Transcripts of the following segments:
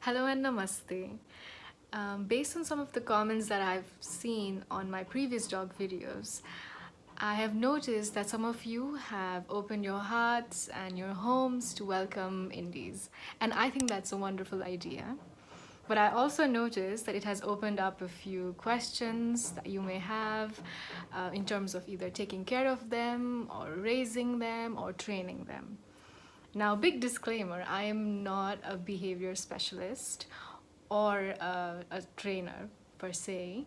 Hello and namaste. Based on some of the comments that I've seen on my previous dog videos, I have noticed that some of you have opened your hearts and your homes to welcome indies. And I think that's a wonderful idea. But I also noticed that it has opened up a few questions that you may have in terms of either taking care of them or raising them or training them. Now, big disclaimer, I am not a behavior specialist or a trainer per se.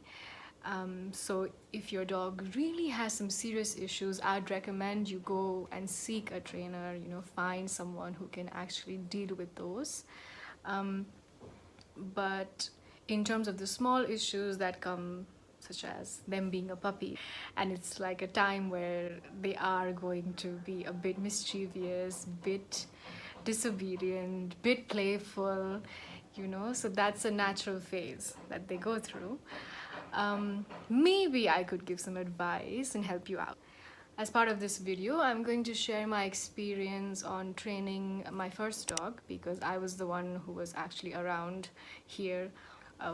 So if your dog really has some serious issues, I'd recommend you go and seek a trainer, find someone who can actually deal with those. But in terms of the small issues that come, such as them being a puppy, and it's like a time where they are going to be a bit mischievous, bit disobedient, bit playful, so that's a natural phase that they go through. Maybe I could give some advice and help you out. As part of this video, I'm going to share my experience on training my first dog, because I was the one who was actually around here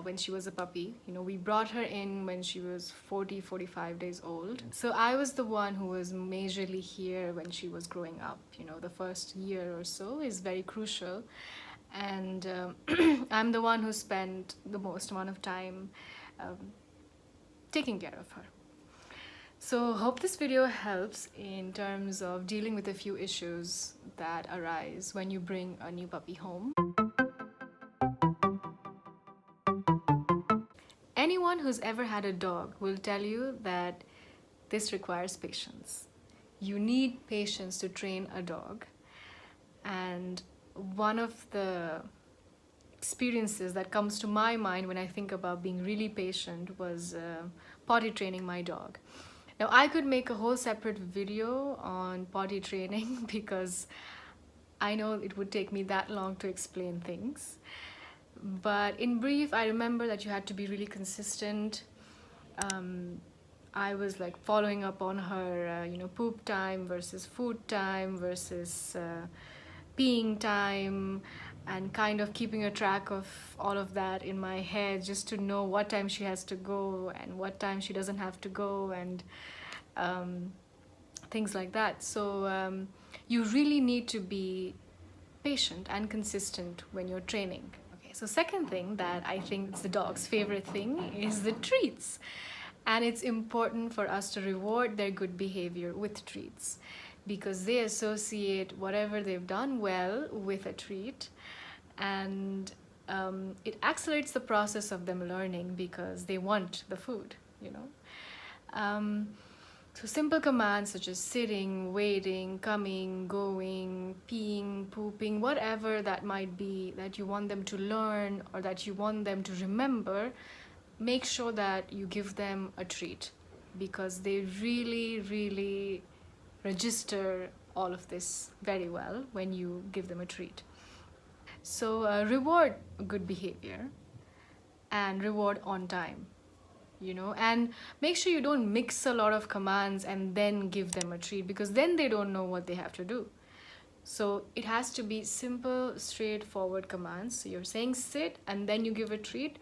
when she was a puppy. We brought her in when she was 45 days old. So I was the one who was majorly here when she was growing up. The first year or so is very crucial. And I'm the one who spent the most amount of time taking care of her. So hope this video helps in terms of dealing with a few issues that arise when you bring a new puppy home. Anyone who's ever had a dog will tell you that this requires patience. You need patience to train a dog. And one of the experiences that comes to my mind when I think about being really patient was potty training my dog. Now, I could make a whole separate video on potty training because I know it would take me that long to explain things. But in brief, I remember that you had to be really consistent. I was like following up on her, poop time versus food time versus peeing time, and kind of keeping a track of all of that in my head just to know what time she has to go and what time she doesn't have to go, and things like that. So you really need to be patient and consistent when you're training. Okay, so second thing that I think is the dog's favorite thing is the treats. And it's important for us to reward their good behavior with treats, because they associate whatever they've done well with a treat, and it accelerates the process of them learning because they want the food. So simple commands such as sitting, waiting, coming, going, peeing, pooping, whatever that might be that you want them to learn or that you want them to remember, make sure that you give them a treat, because they really, really register all of this very well when you give them a treat. So reward good behavior and reward on time, and make sure you don't mix a lot of commands and then give them a treat, because then they don't know what they have to do. So it has to be simple, straightforward commands. So you're saying sit and then you give a treat,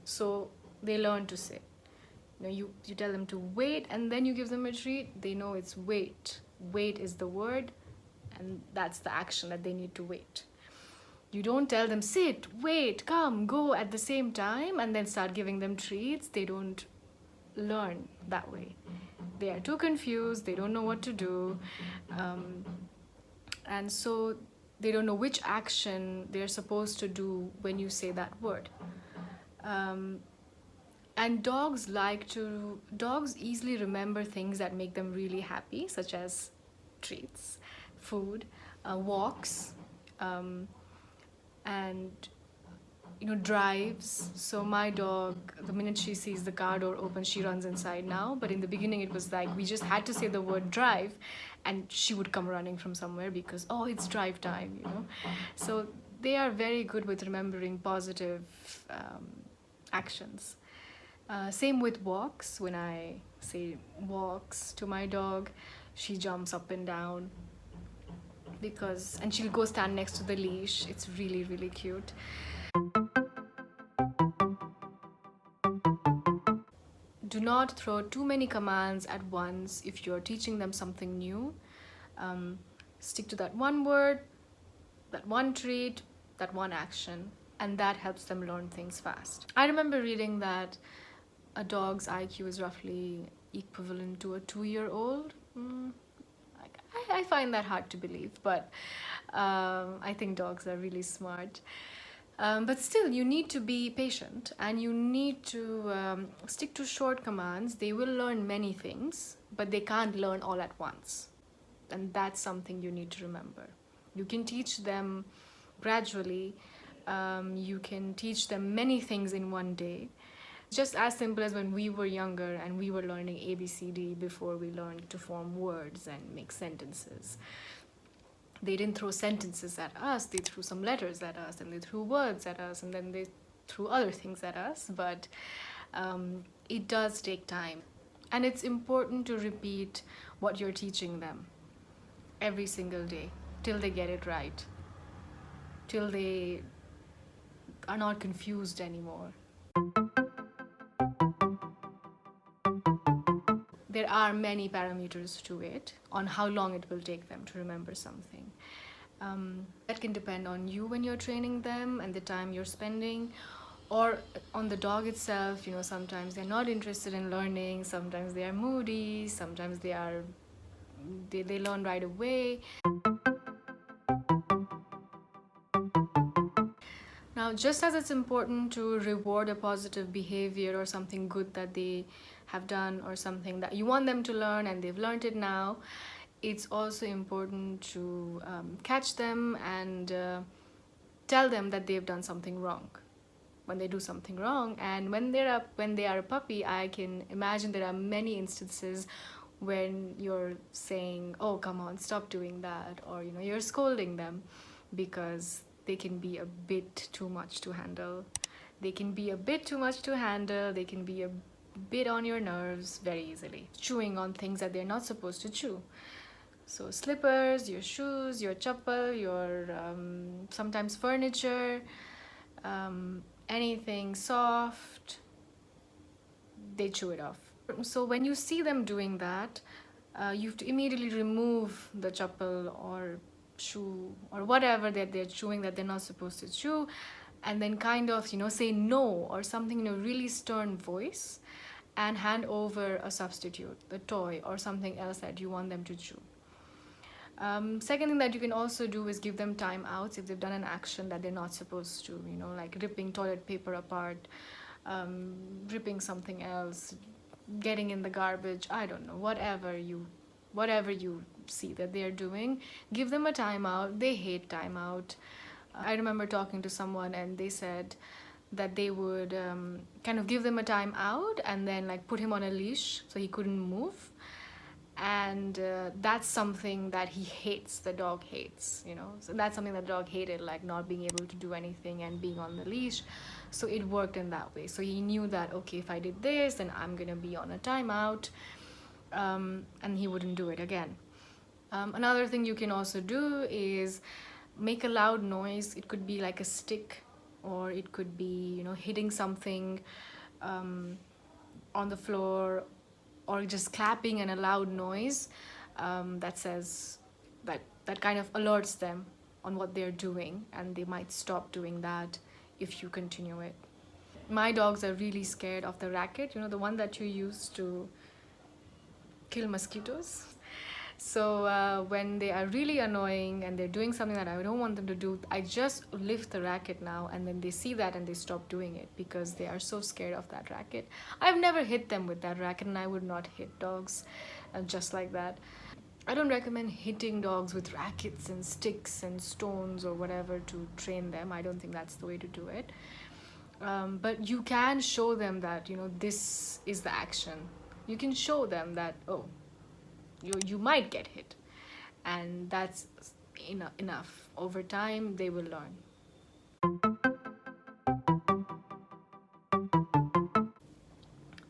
so they learn to sit. You tell them to wait and then you give them a treat, they know it's wait. Wait is the word, and that's the action that they need to wait. You don't tell them sit, wait, come, go at the same time and then start giving them treats. They don't learn that way. They are too confused, they don't know what to do, and so they don't know which action they're supposed to do when you say that word. And dogs easily remember things that make them really happy, such as treats, food, walks, and drives. So my dog, the minute she sees the car door open, she runs inside now. But in the beginning, it was like we just had to say the word drive and she would come running from somewhere because, oh, it's drive time, So they are very good with remembering positive actions. Same with walks. When I say walks to my dog, she jumps up and down, and she'll go stand next to the leash. It's really, really cute. Do not throw too many commands at once if you're teaching them something new. Stick to that one word, that one treat, that one action, and that helps them learn things fast. I remember reading that a dog's IQ is roughly equivalent to a 2-year-old. I find that hard to believe, but I think dogs are really smart. But still, you need to be patient and you need to stick to short commands. They will learn many things, but they can't learn all at once. And that's something you need to remember. You can teach them gradually. You can teach them many things in one day. Just as simple as when we were younger and we were learning ABCD before we learned to form words and make sentences. They didn't throw sentences at us, they threw some letters at us, and they threw words at us, and then they threw other things at us. But it does take time. And it's important to repeat what you're teaching them every single day till they get it right, till they are not confused anymore. There are many parameters to it on how long it will take them to remember something. That can depend on you when you're training them and the time you're spending, or on the dog itself. Sometimes they're not interested in learning, sometimes they are moody, sometimes they learn right away. Now, just as it's important to reward a positive behavior or something good that they have done or something that you want them to learn and they've learned it now, it's also important to catch them and tell them that they've done something wrong when they do something wrong. And when they are a puppy, I can imagine there are many instances when you're saying, oh, come on, stop doing that, or you're scolding them because they can be a bit too much to handle. They can be a bit on your nerves very easily, chewing on things that they're not supposed to chew. So slippers, your shoes, your chappal, your sometimes furniture, anything soft, they chew it off. So when you see them doing that, you have to immediately remove the chappal or shoe or whatever that they're chewing that they're not supposed to chew, and then kind of say no or something in a really stern voice, and hand over a substitute, the toy or something else that you want them to chew. Second thing that you can also do is give them timeouts if they've done an action that they're not supposed to, like ripping toilet paper apart, ripping something else, getting in the garbage, I don't know, whatever you see that they're doing, give them a timeout. They hate timeout. I remember talking to someone and they said that they would kind of give them a timeout and then like put him on a leash so he couldn't move. And that's something that he hates, the dog hates, so that's something that the dog hated, like not being able to do anything and being on the leash. So it worked in that way. So he knew that, okay, if I did this, then I'm gonna be on a timeout, and he wouldn't do it again. Another thing you can also do is make a loud noise. It could be like a stick, or it could be hitting something on the floor, or just clapping and a loud noise that says that kind of alerts them on what they're doing, and they might stop doing that if you continue it. My dogs are really scared of the racket, the one that you use to kill mosquitoes. So when they are really annoying and they're doing something that I don't want them to do, I just lift the racket now, and then they see that and they stop doing it because they are so scared of that racket. I've never hit them with that racket, and I would not hit dogs just like that. I don't recommend hitting dogs with rackets and sticks and stones or whatever to train them. I don't think that's the way to do it. But you can show them that, this is the action. You can show them that, oh, you might get hit, and that's enough. Over time they will learn.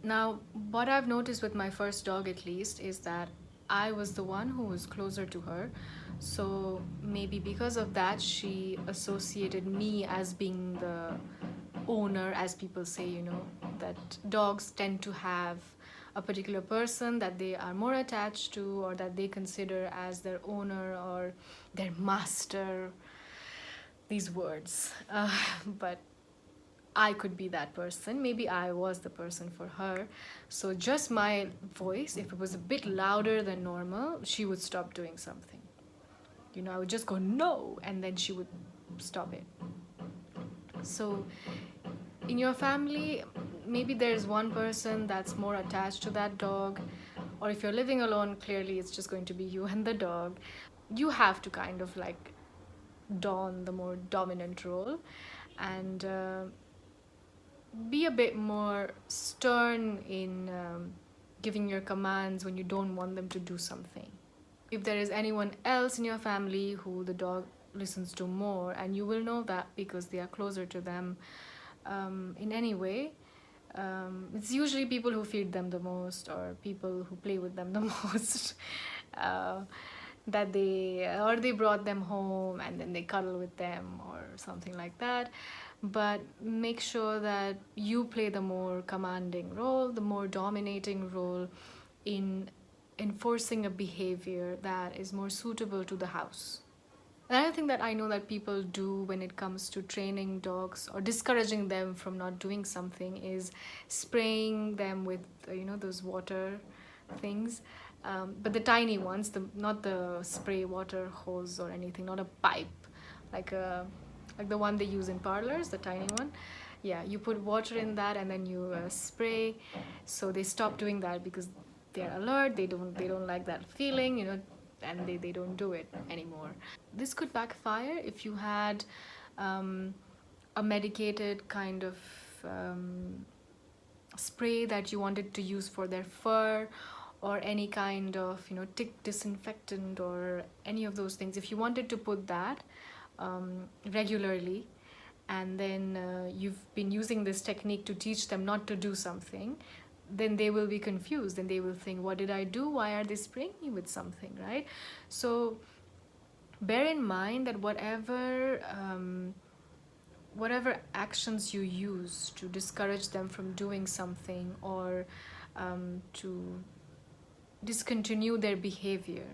Now, what I've noticed with my first dog, at least, is that I was the one who was closer to her. So maybe because of that, she associated me as being the owner, as people say, that dogs tend to have a particular person that they are more attached to, or that they consider as their owner or their master. These words. But I could be that person. Maybe I was the person for her. So just my voice, if it was a bit louder than normal, she would stop doing something. I would just go no, and then she would stop it. So in your family, maybe there's one person that's more attached to that dog, or if you're living alone, clearly it's just going to be you and the dog. You have to kind of like don the more dominant role, and be a bit more stern in giving your commands when you don't want them to do something. If there is anyone else in your family who the dog listens to more, and you will know that because they are closer to them in any way, it's usually people who feed them the most, or people who play with them the most. uh, that they brought them home and then they cuddle with them or something like that. But make sure that you play the more commanding role, the more dominating role in enforcing a behavior that is more suitable to the house. Another thing that I know that people do when it comes to training dogs or discouraging them from not doing something is spraying them with, those water things. But the tiny ones, not the spray water hose or anything, not a pipe, like like the one they use in parlors, the tiny one. Yeah, you put water in that and then you spray. So they stop doing that because they're alert. They don't like that feeling, and they don't do it anymore. This could backfire if you had a medicated kind of spray that you wanted to use for their fur, or any kind of tick disinfectant or any of those things. If you wanted to put that regularly, and then you've been using this technique to teach them not to do something, then they will be confused and they will think, what did I do? Why are they spraying me with something, right? So bear in mind that whatever actions you use to discourage them from doing something, or to discontinue their behavior,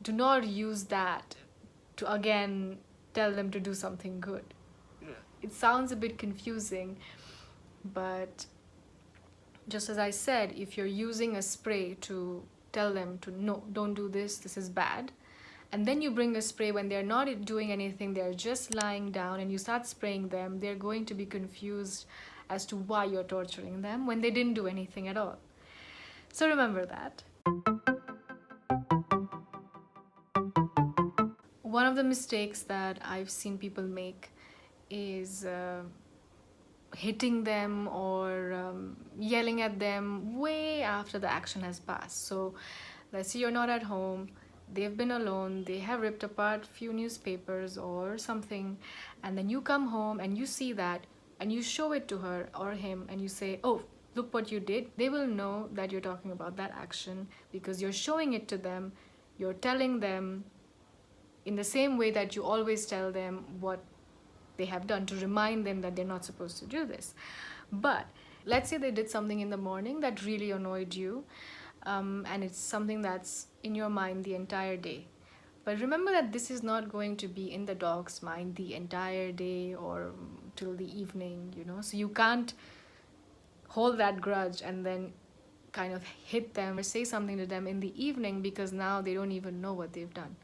do not use that to again tell them to do something good. It sounds a bit confusing, but just as I said, if you're using a spray to tell them to no, don't do this, this is bad, and then you bring a spray when they're not doing anything, they're just lying down, and you start spraying them, they're going to be confused as to why you're torturing them when they didn't do anything at all. So remember that. One of the mistakes that I've seen people make is hitting them or yelling at them way after the action has passed. So let's say you're not at home, they've been alone, they have ripped apart few newspapers or something, and then you come home and you see that and you show it to her or him and you say, oh, look what you did. They will know that you're talking about that action because you're showing it to them, you're telling them in the same way that you always tell them what they have done, to remind them that they're not supposed to do this. But let's say they did something in the morning that really annoyed you, and it's something that's in your mind the entire day. But remember that this is not going to be in the dog's mind the entire day or till the evening, so you can't hold that grudge and then kind of hit them or say something to them in the evening, because now they don't even know what they've done.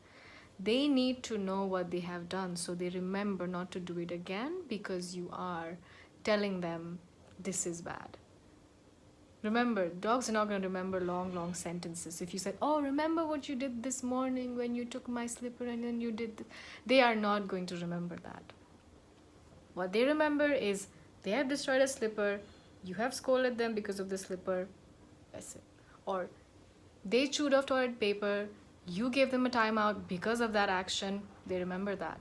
They need to know what they have done so they remember not to do it again, because you are telling them this is bad. Remember, dogs are not going to remember long sentences. If you said, oh, remember what you did this morning when you took my slipper and then you did this, they are not going to remember that. What they remember is they have destroyed a slipper, you have scolded them because of the slipper, that's it. Or they chewed off toilet paper, you gave them a timeout because of that action, they remember that.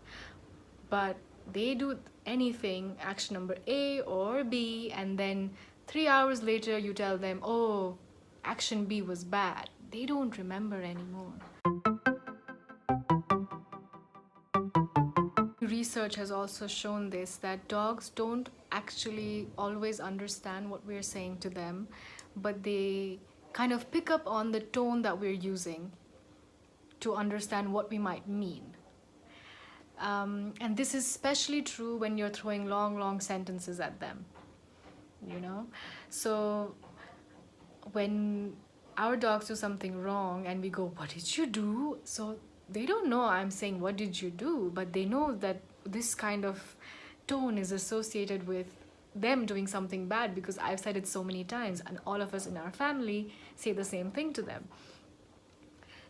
But they do anything, action number A or B, and then 3 hours later you tell them, oh, action B was bad. They don't remember anymore. Research has also shown this, that dogs don't actually always understand what we're saying to them, but they kind of pick up on the tone that we're using to understand what we might mean. And this is especially true when you're throwing long sentences at them, you know? So when our dogs do something wrong and we go, "What did you do?" So they don't know I'm saying, "What did you do?" But they know that this kind of tone is associated with them doing something bad because I've said it so many times, and all of us in our family say the same thing to them.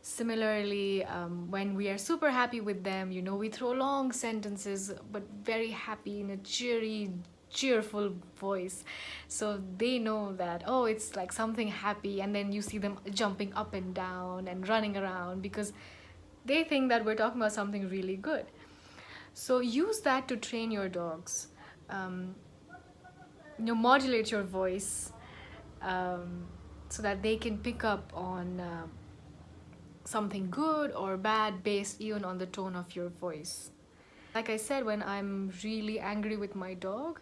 Similarly, when we are super happy with them, you know, we throw long sentences but very happy in a cheerful voice, so they know that, oh, it's like something happy, and then you see them jumping up and down and running around because they think that we're talking about something really good. So use that to train your dogs. You know, modulate your voice, so that they can pick up on something good or bad based even on the tone of your voice. Like I said, when I'm really angry with my dog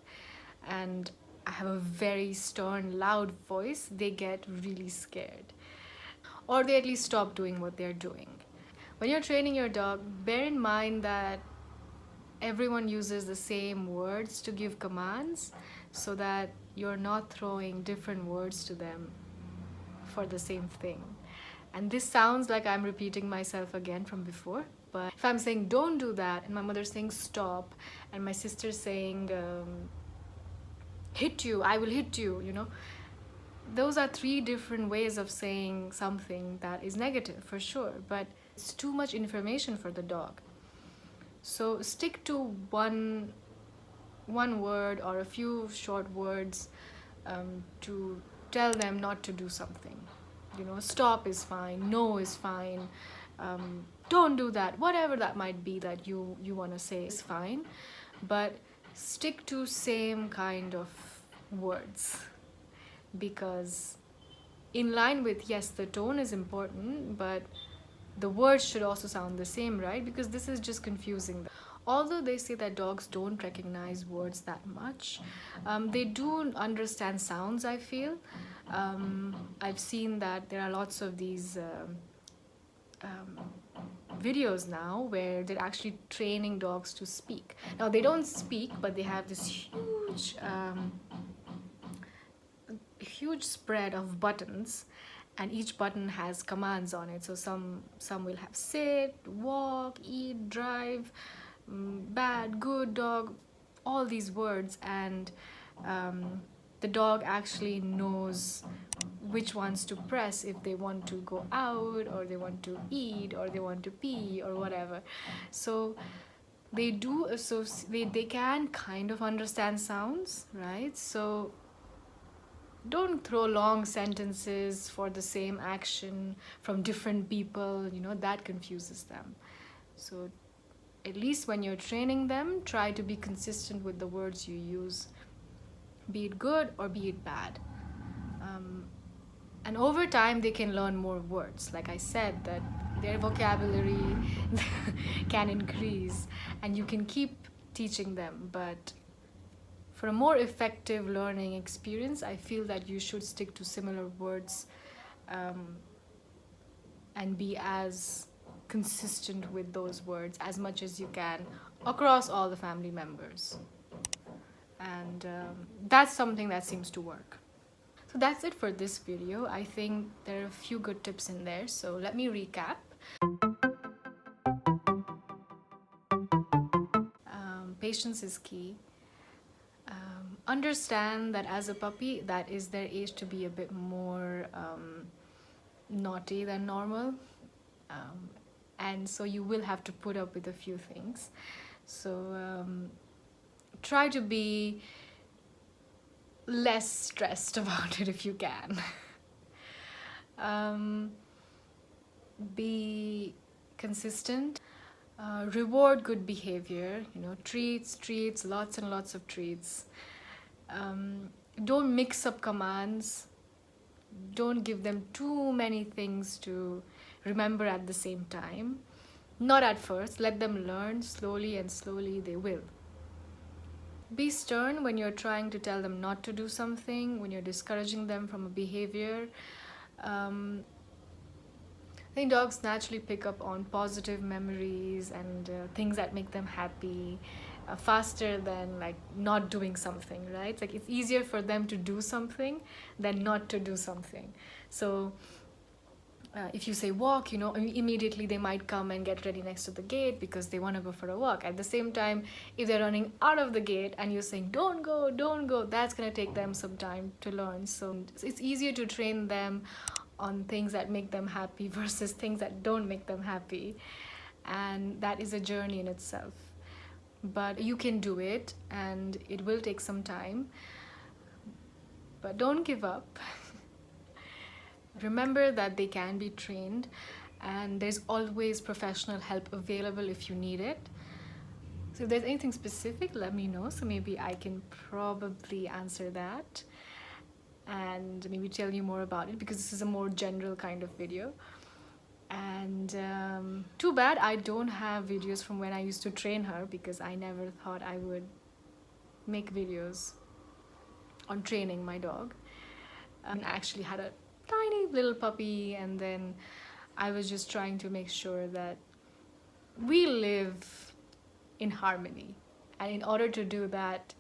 and I have a very stern, loud voice, they get really scared, or they at least stop doing what they're doing. When you're training your dog, bear in mind that everyone uses the same words to give commands, so that you're not throwing different words to them for the same thing. And this sounds like I'm repeating myself again from before, but if I'm saying don't do that, and my mother's saying stop, and my sister's saying hit you, I will hit you, you know, those are three different ways of saying something that is negative for sure, but it's too much information for the dog. So stick to one word or a few short words to tell them not to do something. You know, stop is fine, no is fine, don't do that, whatever that might be that you want to say is fine, but stick to same kind of words, because in line with, yes, the tone is important, but the words should also sound the same, right? Because this is just confusing them. Although they say that dogs don't recognize words that much, they do understand sounds, I feel. I've seen that there are lots of these videos now where they're actually training dogs to speak. Now, they don't speak, but they have this huge spread of buttons, and each button has commands on it. So some will have sit, walk, eat, drive, bad, good, dog, all these words, and the dog actually knows which ones to press if they want to go out, or they want to eat, or they want to pee, or whatever. So they do associate, they can kind of understand sounds, right? So don't throw long sentences for the same action from different people, you know, that confuses them. So at least when you're training them, try to be consistent with the words you use, be it good or be it bad. And over time, they can learn more words. Like I said, that their vocabulary can increase, and you can keep teaching them. But for a more effective learning experience, I feel that you should stick to similar words, and be as consistent with those words as much as you can across all the family members. And that's something that seems to work. So that's it for this video. I think there are a few good tips in there, so let me recap. Patience is key. Understand that as a puppy, that is their age to be a bit more naughty than normal, and so you will have to put up with a few things. So try to be less stressed about it if you can. Be consistent. Reward good behavior, you know, treats, lots and lots of treats. Don't mix up commands. Don't give them too many things to remember at the same time. Not at first. Let them learn slowly, and slowly they will. Be stern when you're trying to tell them not to do something, when you're discouraging them from a behavior. I think dogs naturally pick up on positive memories and things that make them happy faster than like not doing something, right? It's like it's easier for them to do something than not to do something. So if you say walk, immediately they might come and get ready next to the gate because they want to go for a walk. At the same time, if they're running out of the gate and you're saying don't go, that's going to take them some time to learn. So it's easier to train them on things that make them happy versus things that don't make them happy, and that is a journey in itself. But you can do it, and it will take some time, but don't give up. Remember that they can be trained, and there's always professional help available if you need it. So if there's anything specific, let me know, so maybe I can probably answer that and maybe tell you more about it, because this is a more general kind of video. And too bad I don't have videos from when I used to train her, because I never thought I would make videos on training my dog. I actually had a tiny little puppy, and then I was just trying to make sure that we live in harmony, and in order to do that,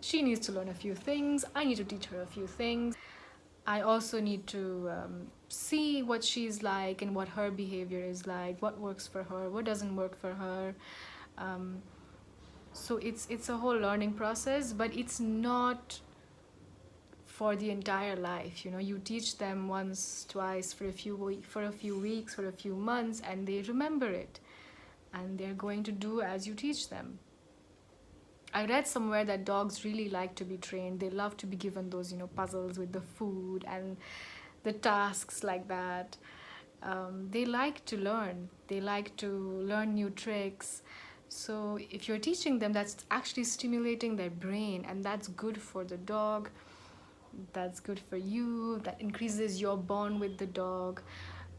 she needs to learn a few things, I need to teach her a few things. I also need to see what she's like and what her behavior is like, what works for her, what doesn't work for her. So it's a whole learning process, but it's not for the entire life. You teach them once, twice, for a few weeks, for a few months, and they remember it, and they're going to do as you teach them. I read somewhere that dogs really like to be trained. They love to be given those, puzzles with the food and the tasks like that. They like to learn. They like to learn new tricks. So if you're teaching them, that's actually stimulating their brain, and that's good for the dog. That's good for you. That increases your bond with the dog.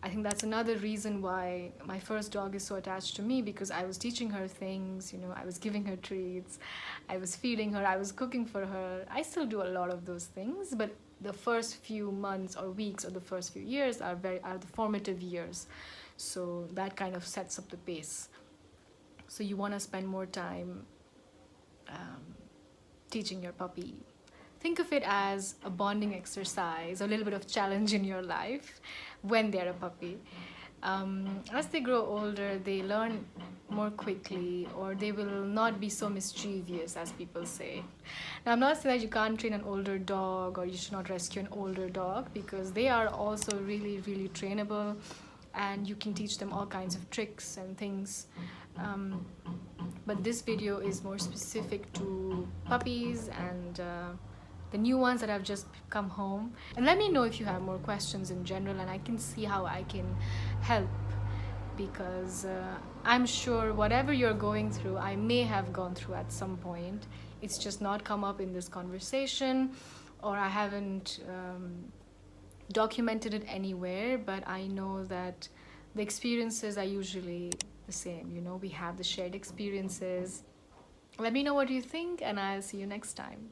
I think that's another reason why my first dog is so attached to me, because I was teaching her things, I was giving her treats, I was feeding her, I was cooking for her. I still do a lot of those things, but the first few months or weeks or the first few years are the formative years. So that kind of sets up the pace. So you want to spend more time teaching your puppy. Think of it as a bonding exercise, a little bit of challenge in your life when they're a puppy. As they grow older, they learn more quickly, or they will not be so mischievous, as people say. Now, I'm not saying that you can't train an older dog or you should not rescue an older dog, because they are also really, really trainable, and you can teach them all kinds of tricks and things. But this video is more specific to puppies and the new ones that have just come home. And let me know if you have more questions in general, and I can see how I can help, because I'm sure whatever you're going through, I may have gone through at some point. It's just not come up in this conversation, or I haven't documented it anywhere, but I know that the experiences are usually the same. We have the shared experiences. Let me know what you think, and I'll see you next time.